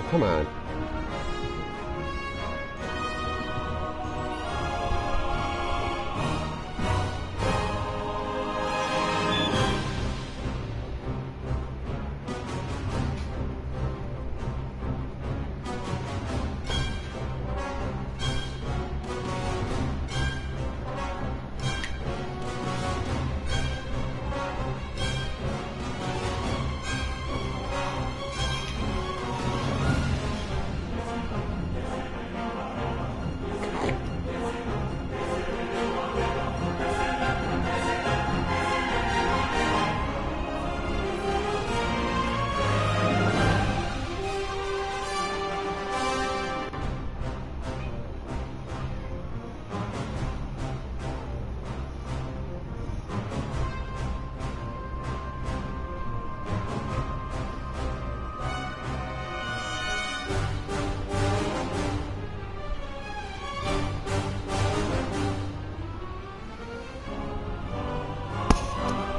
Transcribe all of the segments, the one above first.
Come on.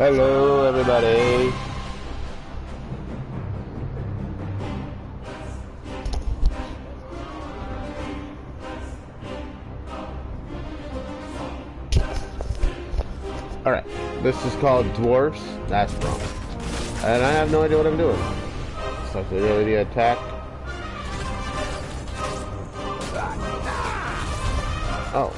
Hello, everybody. Alright, this is called Dwarfs. That's wrong. And I have no idea what I'm doing. So to really attack. Oh.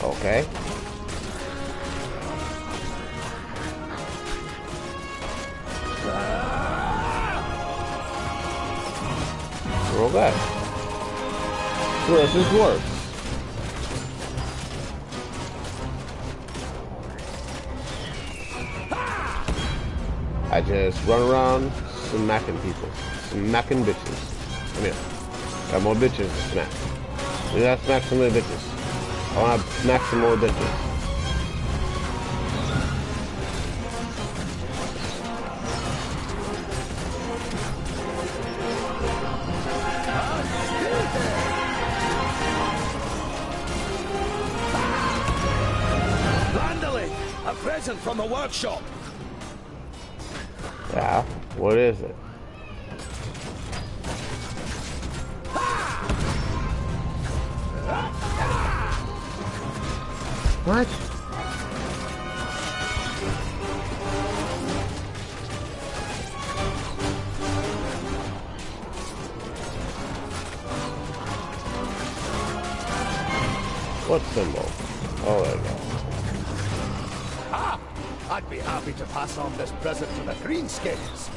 Okay. Roll back. So this is Dwarfs. I just run around smacking people. Smacking bitches. Come here. Got more bitches to smack. We gotta smack some of the bitches. I want to smack some more bitches. Landally, a present from the workshop. Yeah, what is it? What? What symbol? Oh, there we go. Ah! I'd be happy to pass on this present to the greenskins.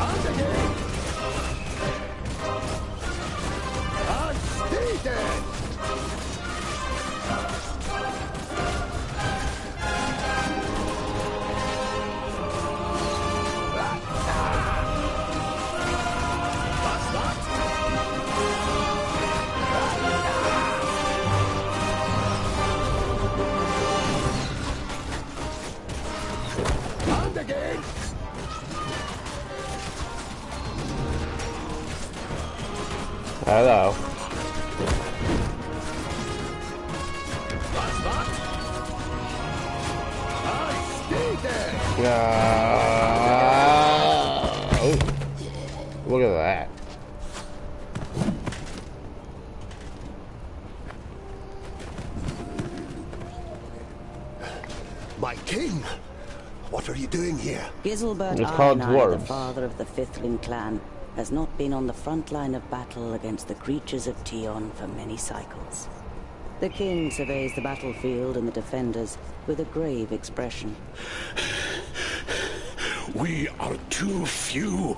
And again! And stay dead! And again! Hello. That's that! And stay dead! Look at that. My king! What are you doing here? Giselbert It's called Arnai, the Dwarves. father of the Fifthling clan, has not been on the front line of battle against the creatures of Tion for many cycles. The king surveys the battlefield and the defenders with a grave expression. We are too few.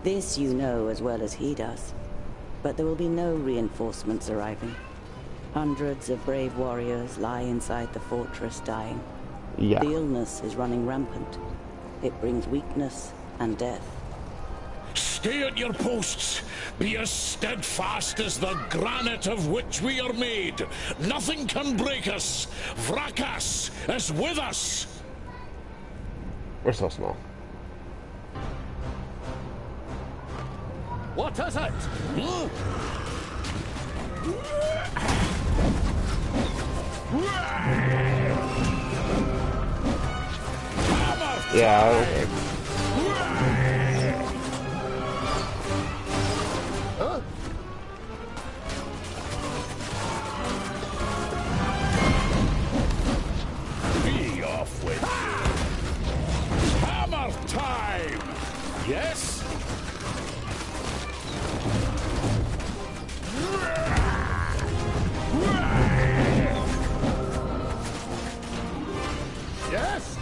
This you know as well as he does. But there will be no reinforcements arriving. Hundreds of brave warriors lie inside the fortress dying. Yeah. The illness is running rampant. It brings weakness and death. Stay at your posts. Be as steadfast as the granite of which we are made. Nothing can break us. Vrakas is with us. We're so small. What is it? Yeah, okay. Huh? Be off with you. Hammer time! Yes? Yes?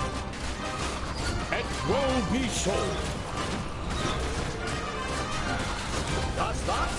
It will be so. That's that?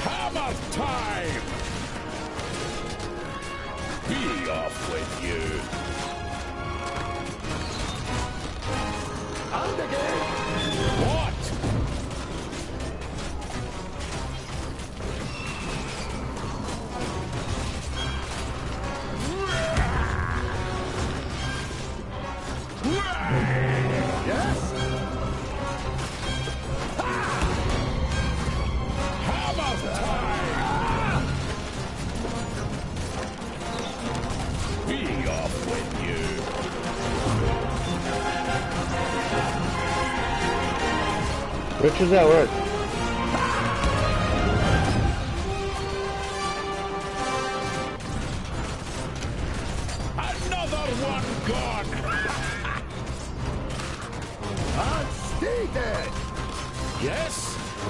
Hammer time! Be off with you. And again! What? Yes? Hammer time! Be off with you. Which does that work? Another one gone! And stay dead! Yes?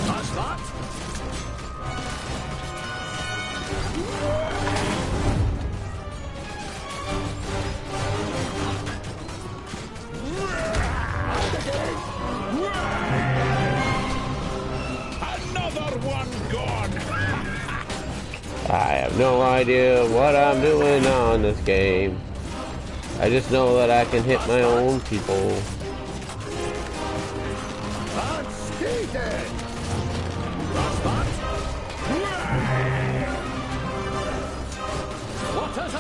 That's that? And again! Another one gone! I have no idea what I'm doing on this game. I just know that I can hit my own people. And stay dead! That's that? What is it?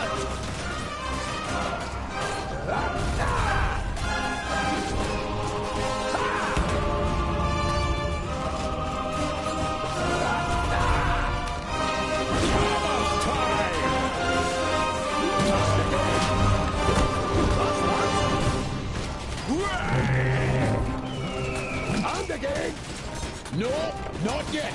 And again! No, not yet.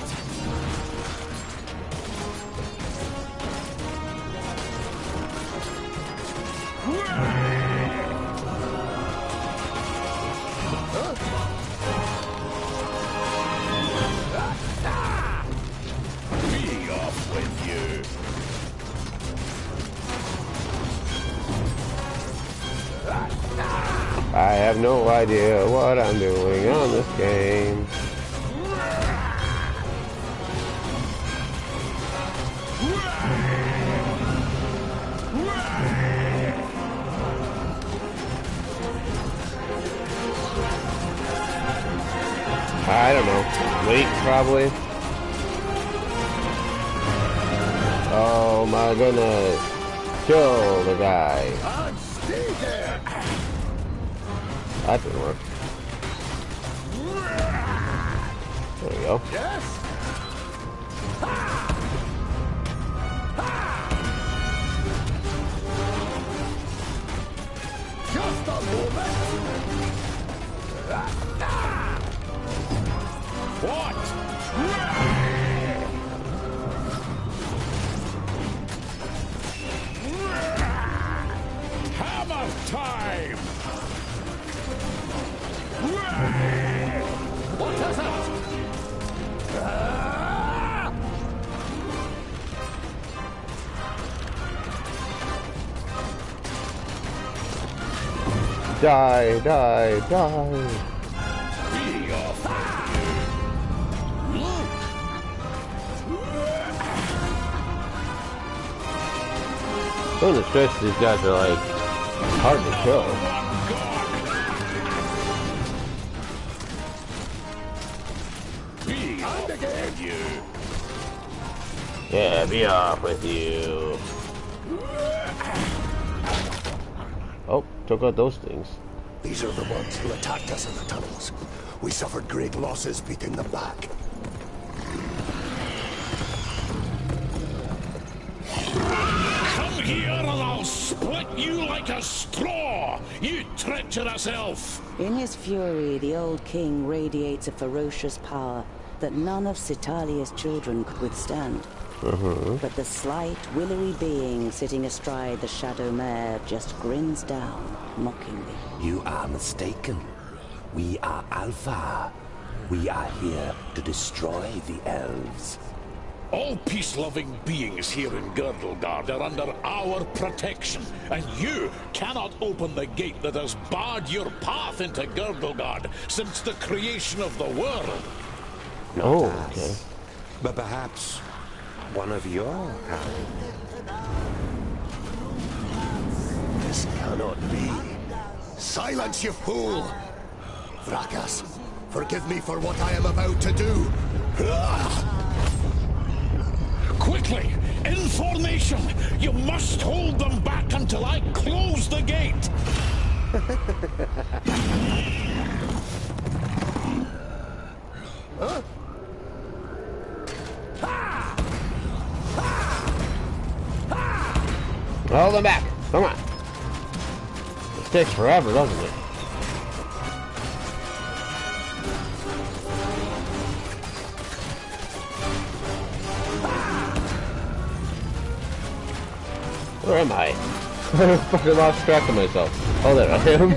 Be off with you. I have no idea what I'm doing on this game. I don't know. Wait, probably. Oh my goodness. Kill the guy. And stay dead! That didn't work. There we go. Yes? Just a moment! What? Hammer time! What is it? Die, die, die. Be off. I'm gonna stress these guys are like hard to kill. Be off with you. Yeah, be off with you. Oh, took out those things. These are the ones who attacked us in the tunnels. We suffered great losses beating them back. Come here and I'll split you like a straw, you treacherous elf. In his fury, the old king radiates a ferocious power that none of Citalia's children could withstand. But the slight, willowy being sitting astride the shadow mare just grins down, mockingly. You are mistaken. We are Alpha. We are here to destroy the elves. All peace-loving beings here in Girdlegard are under our protection, and you cannot open the gate that has barred your path into Girdlegard since the creation of the world. Oh, okay. But perhaps one of your kind. This cannot be. Silence, you fool! Vrakas, forgive me for what I am about to do. Quickly, in formation! You must hold them back until I close the gate! Hold them back. Come on. This takes forever, doesn't it? Where am I? I fucking lost track of myself. Oh, there I am.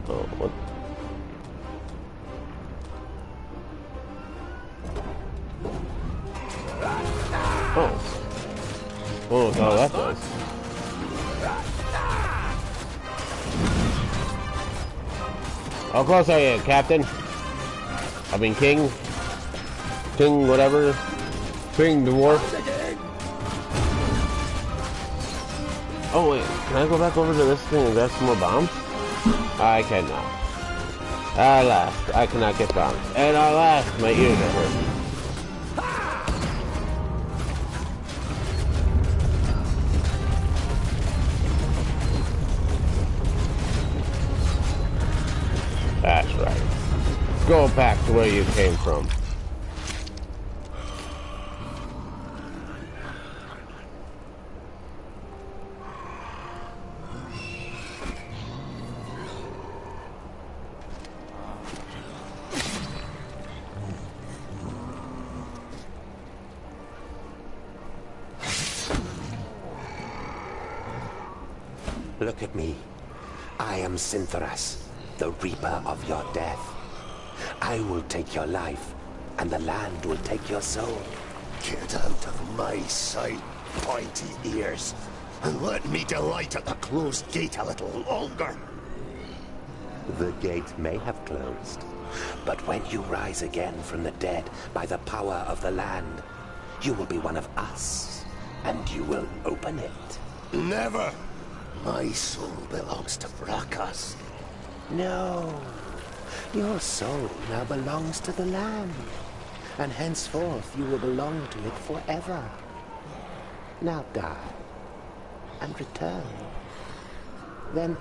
Oh, what? Oh. Oh, no, that does. How close are you, Captain? I mean, King? King, whatever. King Dwarf. Oh, wait. Can I go back over to this thing and grab some more bombs? I cannot. Alas, I cannot get bombs. And alas, my ears are hurting. That's right. Go back to where you came from. Look at me. I am Syntheras, the Reaper of your death. I will take your life, and the land will take your soul. Get out of my sight, pointy ears, and let me delight at the closed gate a little longer. The gate may have closed, but when you rise again from the dead by the power of the land, you will be one of us, and you will open it. Never! My soul belongs to Vrakas. No. Your soul now belongs to the land, and henceforth you will belong to it forever. Now die, and return. Then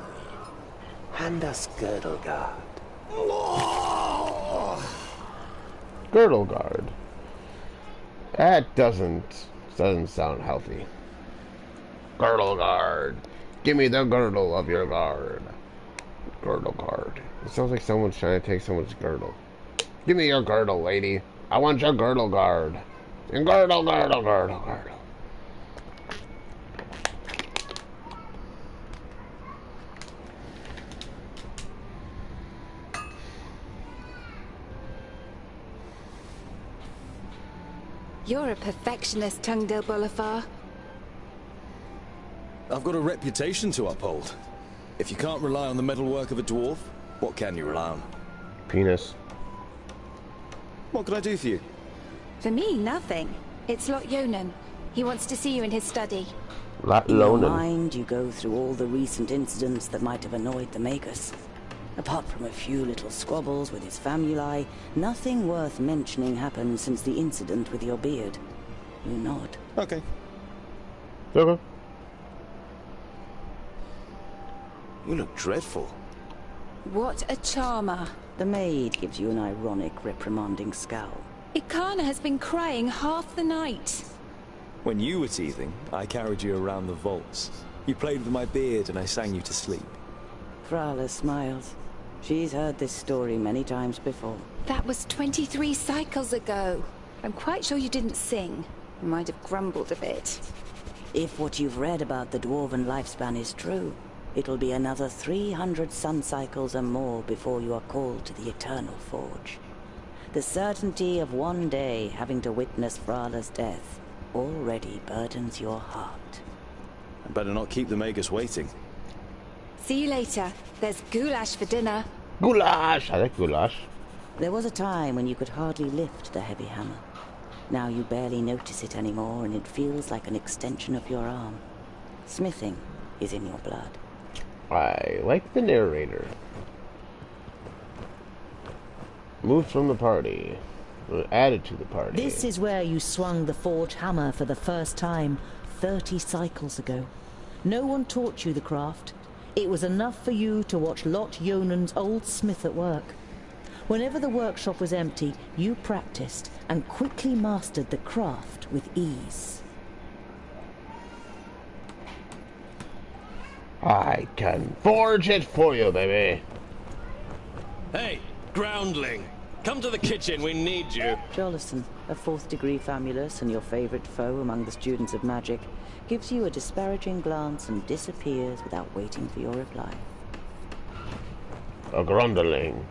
hand us Girdlegard. Girdlegard. That doesn't sound healthy. Girdlegard. Give me the girdle of your guard. Girdlegard. It sounds like someone's trying to take someone's girdle. Give me your girdle, lady. I want your Girdlegard. And girdle, girdle, girdle, girdle. You're a perfectionist, Tungdil Bolafar. I've got a reputation to uphold. If you can't rely on the metalwork of a dwarf, what can you rely on? Penis. What can I do for you? For me, nothing. It's Lot Yonan. He wants to see you in his study. In your mind, you go through all the recent incidents that might have annoyed the Magus. Apart from a few little squabbles with his famuli, nothing worth mentioning happened since the incident with your beard. You nod. Okay. Okay. You look dreadful. What a charmer. The maid gives you an ironic, reprimanding scowl. Ikana has been crying half the night. When you were teething, I carried you around the vaults. You played with my beard and I sang you to sleep. Frala smiles. She's heard this story many times before. That was 23 cycles ago. I'm quite sure you didn't sing. You might have grumbled a bit. If what you've read about the dwarven lifespan is true, it'll be another 300 sun cycles or more before you are called to the Eternal Forge. The certainty of one day having to witness Frala's death already burdens your heart. I better not keep the Magus waiting. See you later. There's goulash for dinner. Goulash! I like goulash. There was a time when you could hardly lift the heavy hammer. Now you barely notice it anymore, and it feels like an extension of your arm. Smithing is in your blood. I like the narrator. Moved from the party. Added to the party. This is where you swung the forge hammer for the first time 30 cycles ago. No one taught you the craft. It was enough for you to watch Lot Yonan's old smith at work. Whenever the workshop was empty, you practiced and quickly mastered the craft with ease. I can forge it for you, baby. Hey, groundling. Come to the kitchen, we need you. Jolison, a 4th degree famulus and your favorite foe among the students of magic, gives you a disparaging glance and disappears without waiting for your reply. A grundling.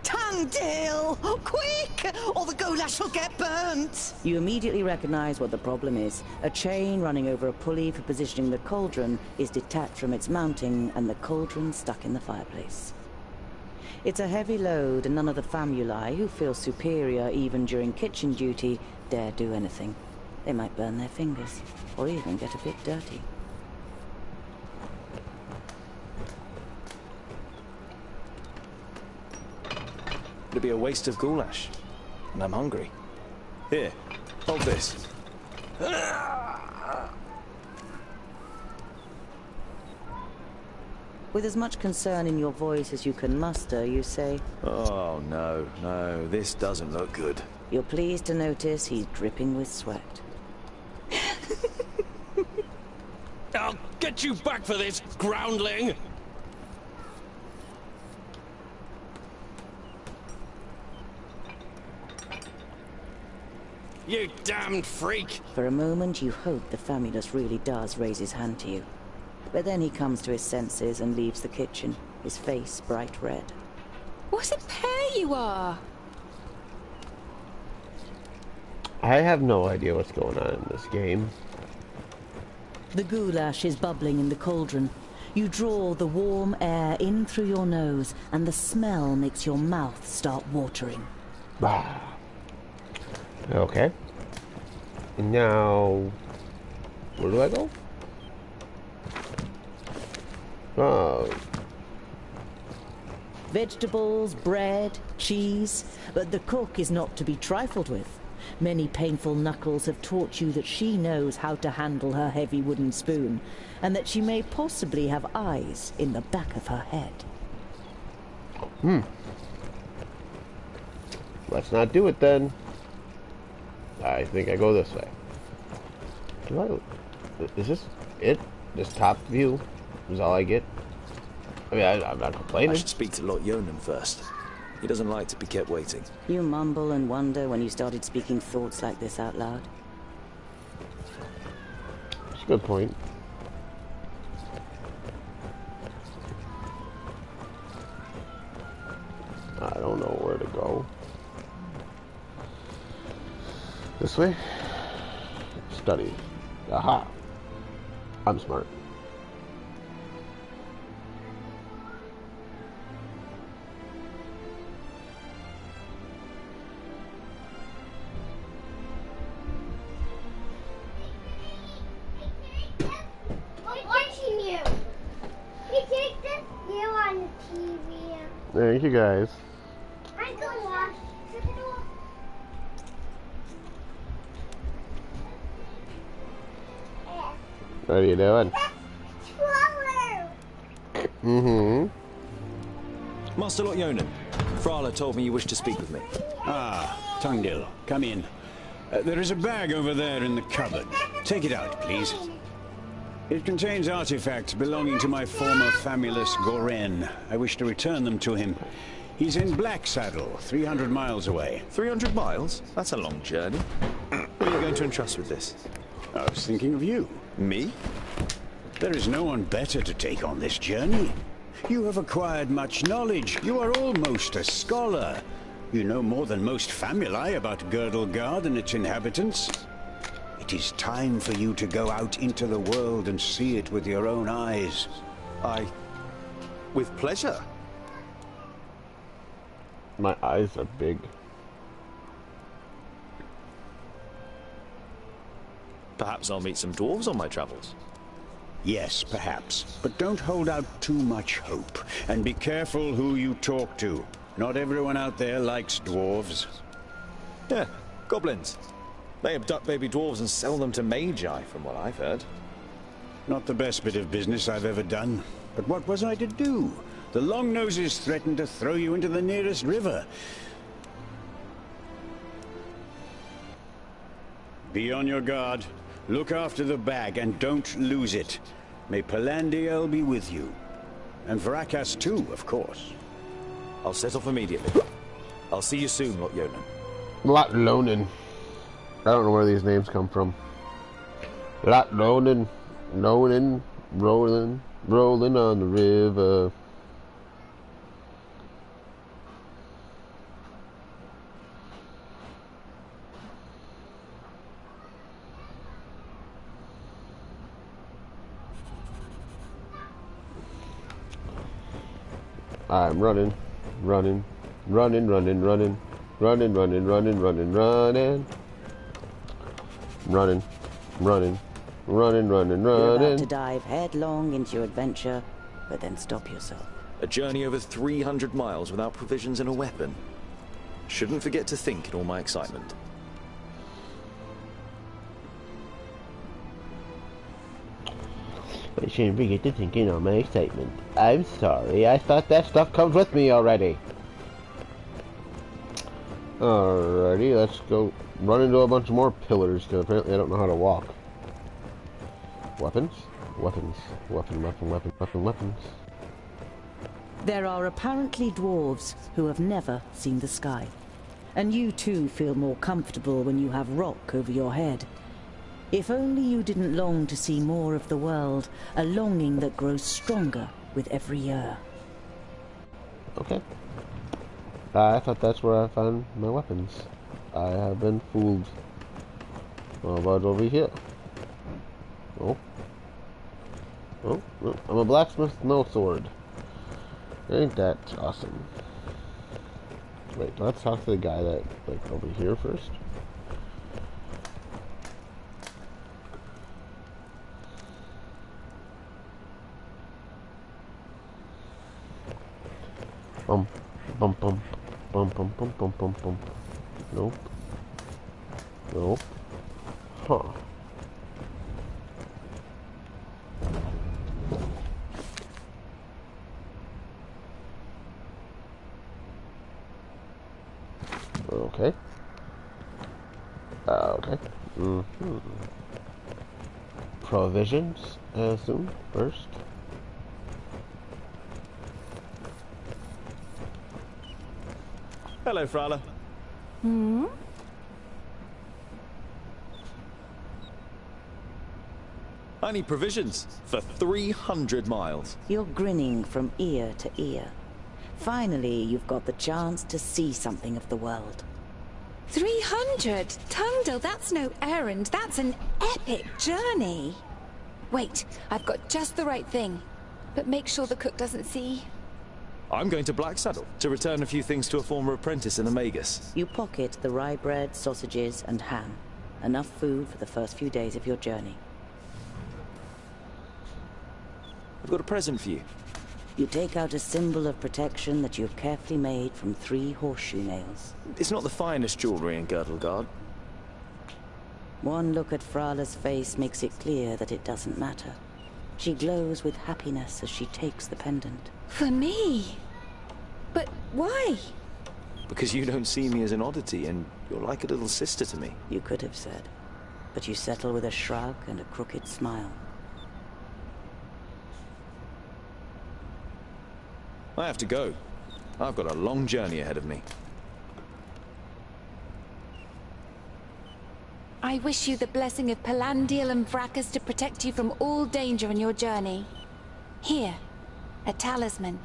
Tandil! Quick! Or the goulash will get burnt! You immediately recognize what the problem is. A chain running over a pulley for positioning the cauldron is detached from its mounting, and the cauldron stuck in the fireplace. It's a heavy load, and none of the famuli, who feel superior even during kitchen duty, dare do anything. They might burn their fingers, or even get a bit dirty. It'd be a waste of goulash. And I'm hungry. Here, hold this. With as much concern in your voice as you can muster, you say, Oh, no, this doesn't look good. you're pleased to notice he's dripping with sweat. I'll get you back for this, groundling! You damned freak! For a moment, you hope the famulus really does raise his hand to you. But then he comes to his senses and leaves the kitchen, his face bright red. What a pair you are! I have no idea what's going on in this game. The goulash is bubbling in the cauldron. You draw the warm air in through your nose, and the smell makes your mouth start watering. Ah. Okay. Now, where do I go? Oh. Vegetables, bread, cheese, but the cook is not to be trifled with. Many painful knuckles have taught you that she knows how to handle her heavy wooden spoon, and that she may possibly have eyes in the back of her head. Let's not do it then. I think I go this way. Is this it? This top view is all I get? I mean, I'm not complaining. I should speak to Lot Yonan first. He doesn't like to be kept waiting. You mumble and wonder when you started speaking thoughts like this out loud. That's a good point. I don't know where to go. This way? Study. Aha. I'm smart. Thank you guys. What are you doing? Mm-hmm. Master Lot Yonan, Frala told me you wished to speak with me. Ah, Tungdil, come in. There is a bag over there in the cupboard. Take it out, please. It contains artifacts belonging to my former famulus Goren. I wish to return them to him. He's in Black Saddle, 300 miles away. 300 miles? That's a long journey. What are you going to entrust with this? I was thinking of you. Me? There is no one better to take on this journey. You have acquired much knowledge. You are almost a scholar. You know more than most famuli about Girdlegard and its inhabitants. It is time for you to go out into the world and see it with your own eyes. With pleasure. My eyes are big. Perhaps I'll meet some dwarves on my travels. Yes, perhaps. But don't hold out too much hope. And be careful who you talk to. Not everyone out there likes dwarves. Yeah, goblins. They abduct baby dwarves and sell them to magi, from what I've heard. Not the best bit of business I've ever done. But what was I to do? The Longnoses threatened to throw you into the nearest river. Be on your guard. Look after the bag and don't lose it. May Palandiel be with you. And Varakas too, of course. I'll set off immediately. I'll see you soon, Lot Yonan. Lot Lonan. I don't know where these names come from. Lot Lonan. Lonan. Rolling. Rolling on the river. I'm running, running, running, running, running, running, running, running, running, running, running, running, running, running, You're about to running. dive headlong into your adventure, but then stop yourself. A journey over 300 miles without provisions and a weapon. Shouldn't forget to think in all my excitement. I shouldn't forget to think in all my excitement. I'm sorry, I thought that stuff comes with me already. Alrighty, let's go run into a bunch more pillars, because apparently I don't know how to walk. Weapons? Weapons. Weapon, weapon, weapon, weapon, weapons. There are apparently dwarves who have never seen the sky. And you too feel more comfortable when you have rock over your head. If only you didn't long to see more of the world, a longing that grows stronger with every year. Okay. I thought that's where I found my weapons. I have been fooled. What about over here? Oh. Oh, no. I'm a blacksmith, no sword. Ain't that awesome? Wait, let's talk to the guy that, like, over here first. Bum, bum, bum, bum, bum, bum, bum, bum, bum. Nope. Nope. Huh. Okay. Okay. Mm-hmm. Provisions, I assume, first. Hello, Frala. I need provisions for 300 miles. You're grinning from ear to ear. Finally, you've got the chance to see something of the world. 300? Tungdil, that's no errand. That's an epic journey. Wait, I've got just the right thing. But make sure the cook doesn't see. I'm going to Blacksaddle to return a few things to a former apprentice in the Magus. You pocket the rye bread, sausages, and ham. Enough food for the first few days of your journey. I've got a present for you. You take out a symbol of protection that you've carefully made from 3 horseshoe nails. It's not the finest jewelry in Girdlegard. One look at Frala's face makes it clear that it doesn't matter. She glows with happiness as she takes the pendant. For me? But why? Because you don't see me as an oddity, and you're like a little sister to me. You could have said, but you settle with a shrug and a crooked smile. I have to go. I've got a long journey ahead of me. I wish you the blessing of Palandial and Vracus to protect you from all danger in your journey. Here, a talisman.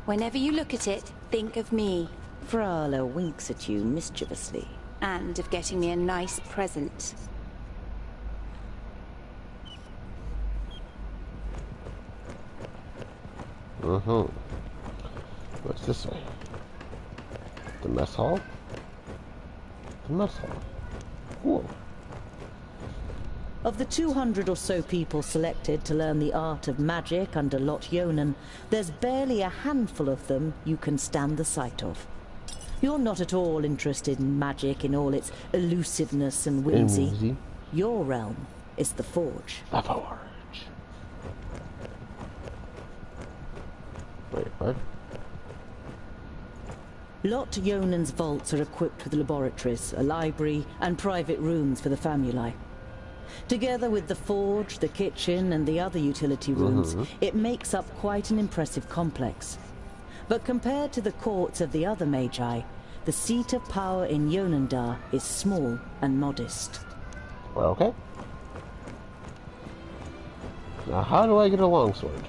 Whenever you look at it, think of me. Frala winks at you mischievously. And of getting me a nice present. What's this way? The mess hall? The mess hall. Cool. Of the 200 or so people selected to learn the art of magic under Lot Yonan, there's barely a handful of them you can stand the sight of. You're not at all interested in magic in all its elusiveness and whimsy. Your realm is the Forge. The Forge. Wait, what? Lot Yonan's vaults are equipped with laboratories, a library, and private rooms for the famuli. Together with the forge, the kitchen, and the other utility rooms, it makes up quite an impressive complex. But compared to the courts of the other magi, the seat of power in Yonandar is small and modest. Well, okay. Now, how do I get a longsword?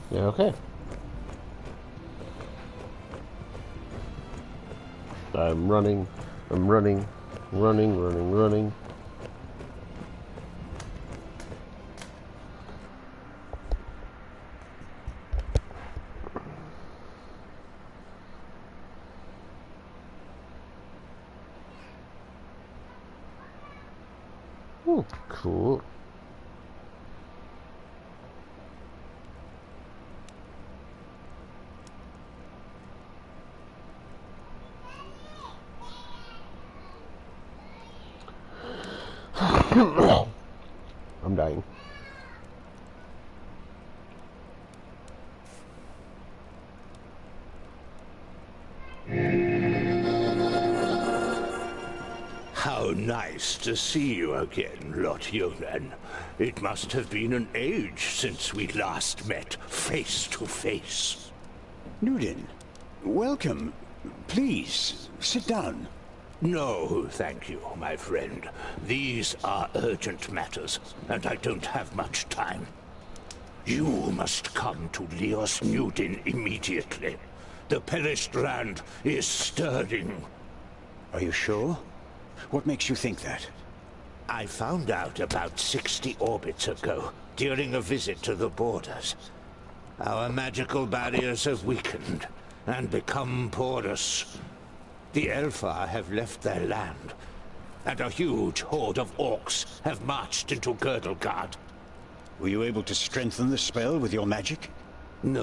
Yeah, okay. I'm running. Cool. I'm dying. How nice to see you again, Lot Yonan. It must have been an age since we last met face to face. Nudin, welcome. Please, sit down. No, thank you, my friend. These are urgent matters, and I don't have much time. You must come to Leos Nudin immediately. The perished land is stirring. Are you sure? What makes you think that? I found out about 60 orbits ago, during a visit to the borders. Our magical barriers have weakened and become porous. The Elfar have left their land, and a huge horde of orcs have marched into Girdlegard. Were you able to strengthen the spell with your magic?